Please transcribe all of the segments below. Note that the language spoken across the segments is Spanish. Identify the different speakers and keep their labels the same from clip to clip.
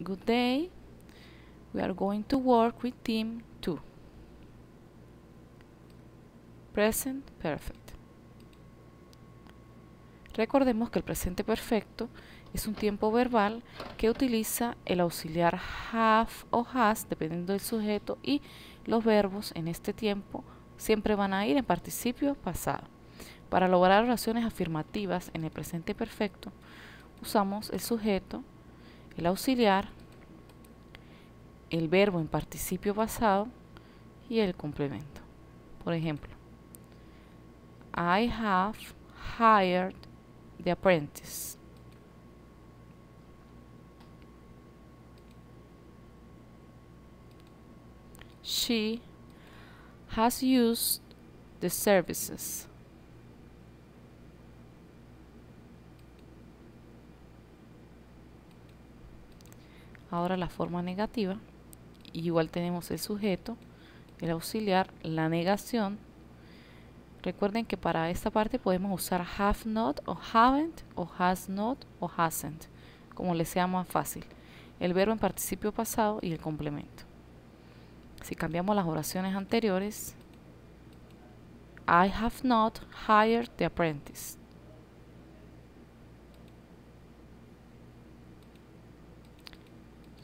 Speaker 1: Good day. We are going to work with team 2. Present perfect. Recordemos que el presente perfecto es un tiempo verbal que utiliza el auxiliar have o has dependiendo del sujeto, y los verbos en este tiempo siempre van a ir en participio pasado. Para lograr oraciones afirmativas en el presente perfecto usamos el sujeto, el auxiliar, el verbo en participio pasado y el complemento. Por ejemplo, I have hired the apprentice. She has used the services. Ahora la forma negativa. Igual tenemos el sujeto, el auxiliar, la negación. Recuerden que para esta parte podemos usar have not o haven't o has not o hasn't, como les sea más fácil. El verbo en participio pasado y el complemento. Si cambiamos las oraciones anteriores, I have not hired the apprentice.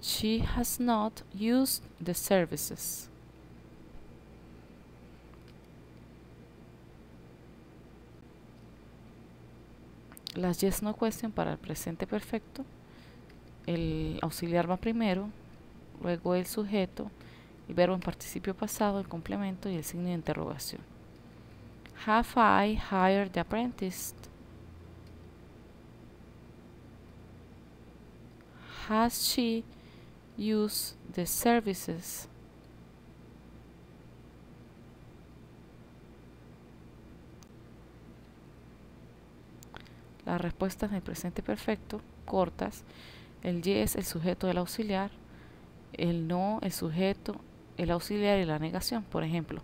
Speaker 1: She has not used the services. Las yes no question para el presente perfecto. El auxiliar va primero, luego el sujeto, el verbo en participio pasado, el complemento y el signo de interrogación. Have I hired the apprentice? Has she used the services? Las respuestas en el presente perfecto, cortas. El yes, el sujeto del auxiliar. El no, el sujeto, el auxiliar y la negación. Por ejemplo,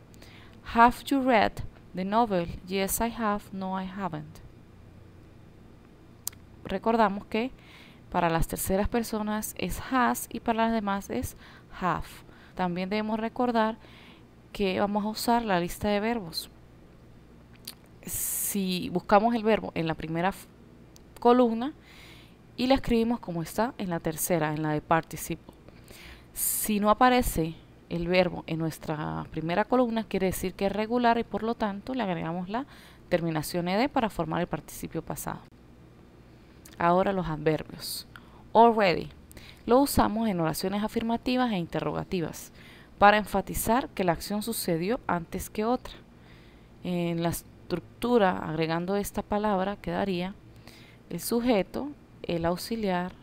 Speaker 1: have you read the novel? Yes, I have. No, I haven't. Recordamos que para las terceras personas es has y para las demás es have. También debemos recordar que vamos a usar la lista de verbos. Si buscamos el verbo en la primera columna y la escribimos como está en la tercera, en la de participle. Si no aparece el verbo en nuestra primera columna, quiere decir que es regular y por lo tanto le agregamos la terminación ed para formar el participio pasado. Ahora los adverbios. Already. Lo usamos en oraciones afirmativas e interrogativas para enfatizar que la acción sucedió antes que otra. En la estructura, agregando esta palabra, quedaría el sujeto, el auxiliar,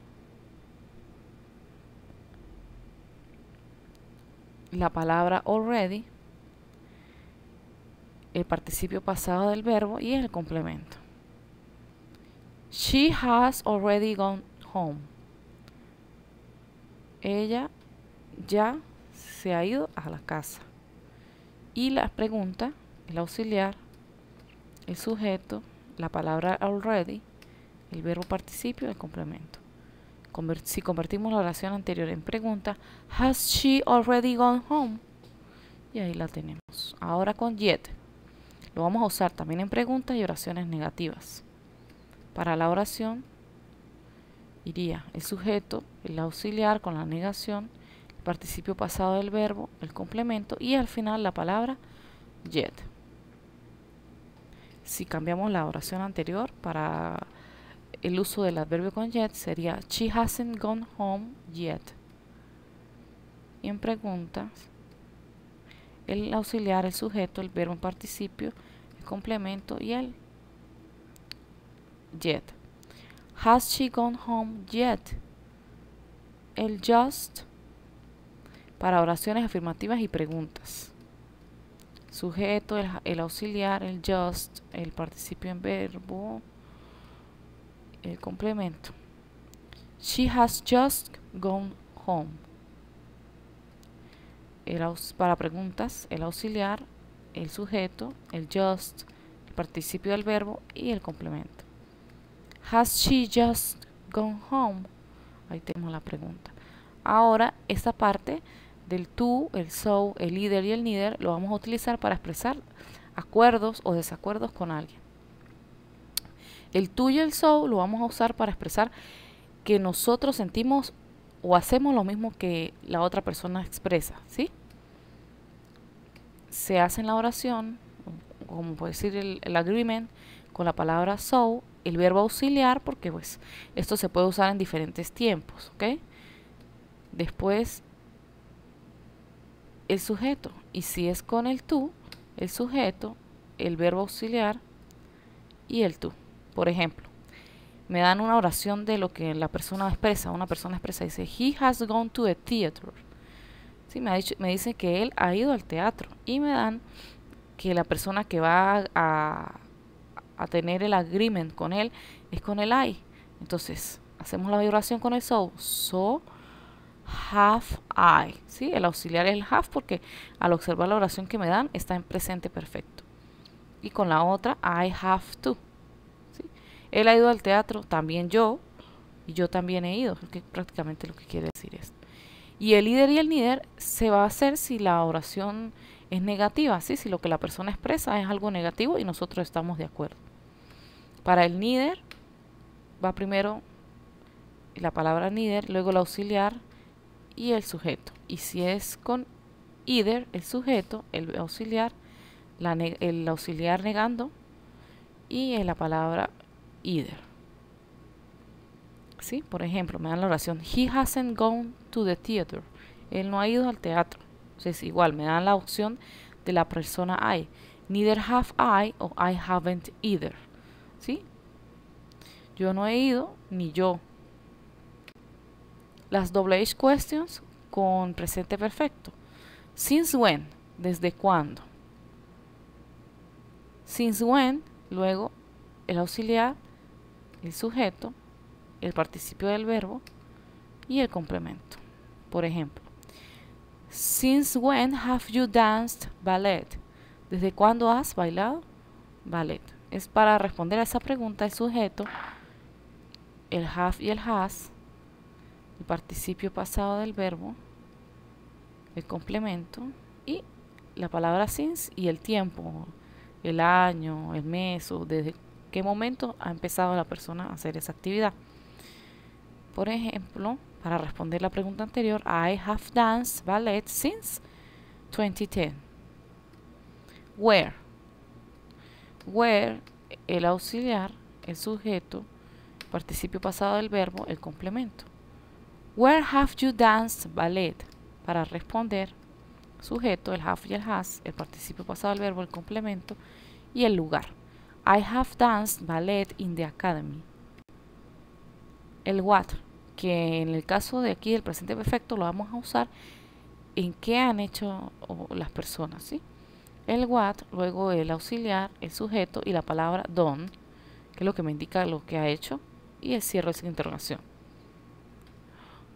Speaker 1: la palabra already, el participio pasado del verbo y el complemento. She has already gone home. Ella ya se ha ido a la casa. Y la pregunta, el auxiliar, el sujeto, la palabra already, el verbo participio, el complemento. Si convertimos la oración anterior en pregunta, has she already gone home? Y ahí la tenemos. Ahora con yet. Lo vamos a usar también en preguntas y oraciones negativas. Para la oración iría el sujeto, el auxiliar con la negación, el participio pasado del verbo, el complemento y al final la palabra yet. Si cambiamos la oración anterior para el uso del adverbio con yet sería she hasn't gone home yet. Y en preguntas, el auxiliar, el sujeto, el verbo en participio, el complemento y el yet. Has she gone home yet? El just para oraciones afirmativas y preguntas. Sujeto, el auxiliar, el just, el participio en verbo, el complemento. She has just gone home. Para preguntas, el auxiliar, el sujeto, el just, el participio del verbo y el complemento. Has she just gone home? Ahí tenemos la pregunta. Ahora esta parte del tú, el so, el either y el neither lo vamos a utilizar para expresar acuerdos o desacuerdos con alguien. El tú y el so lo vamos a usar para expresar que nosotros sentimos o hacemos lo mismo que la otra persona expresa, ¿sí? Se hace en la oración, como puede decir el agreement, con la palabra so, el verbo auxiliar, porque pues esto se puede usar en diferentes tiempos, ¿ok? Después el sujeto, y si es con el tú, el sujeto, el verbo auxiliar y el tú. Por ejemplo, me dan una oración de lo que la persona expresa. Una persona expresa, dice, he has gone to the theater. Sí, me dice que él ha ido al teatro. Y me dan que la persona que va a tener el agreement con él es con el I. Entonces, hacemos la oración con el so. So have I. ¿Sí? El auxiliar es el have porque al observar la oración que me dan está en presente perfecto. Y con la otra, I have to. ¿Sí? Él ha ido al teatro, también yo, y yo también he ido, que prácticamente lo que quiere decir esto. Y el either y el neither se va a hacer si la oración es negativa, ¿sí? Si lo que la persona expresa es algo negativo y nosotros estamos de acuerdo. Para el neither va primero la palabra neither, luego el auxiliar y el sujeto. Y si es con either, el sujeto, el auxiliar, el auxiliar negando y la palabra either. ¿Sí? Por ejemplo, me dan la oración he hasn't gone to the theater. Él no ha ido al teatro. Entonces igual me dan la opción de la persona I. Neither have I o I haven't either. ¿Sí? Yo no he ido ni yo. Las double H questions con presente perfecto. Since when? ¿Desde cuándo? Since when, luego el auxiliar, el sujeto, el participio del verbo y el complemento. Por ejemplo, since when have you danced ballet? ¿Desde cuándo has bailado ballet? Es para responder a esa pregunta el sujeto, el have y el has, el participio pasado del verbo, el complemento y la palabra since y el tiempo, el año, el mes o desde qué momento ha empezado la persona a hacer esa actividad. Por ejemplo, para responder la pregunta anterior, I have danced ballet since 2010. Where. Where, el auxiliar, el sujeto, participio pasado del verbo, el complemento. Where have you danced ballet? Para responder, sujeto, el have y el has, el participio pasado del verbo, el complemento y el lugar. I have danced ballet in the academy. El what, que en el caso de aquí del presente perfecto lo vamos a usar en qué han hecho las personas, ¿sí? El what, luego el auxiliar, el sujeto y la palabra done, que es lo que me indica lo que ha hecho, y el cierre de interrogación.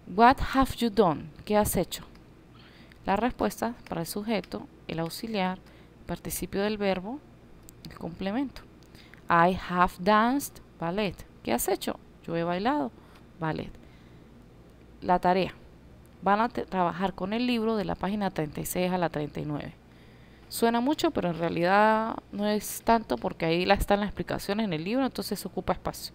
Speaker 1: What have you done? ¿Qué has hecho? La respuesta para el sujeto, el auxiliar, el participio del verbo, el complemento. I have danced ballet. ¿Qué has hecho? Yo he bailado ballet. La tarea. Van a trabajar con el libro de la página 36 a la 39. Suena mucho, pero en realidad no es tanto porque ahí están las explicaciones en el libro, entonces ocupa espacio.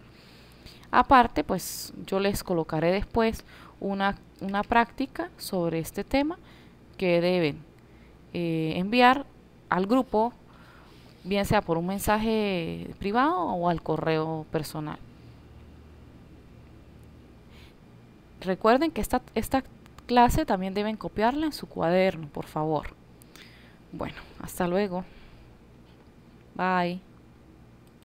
Speaker 1: Aparte, pues yo les colocaré después una práctica sobre este tema que deben enviar al grupo, bien sea por un mensaje privado o al correo personal. Recuerden que esta clase también deben copiarla en su cuaderno, por favor. Bueno, hasta luego. Bye.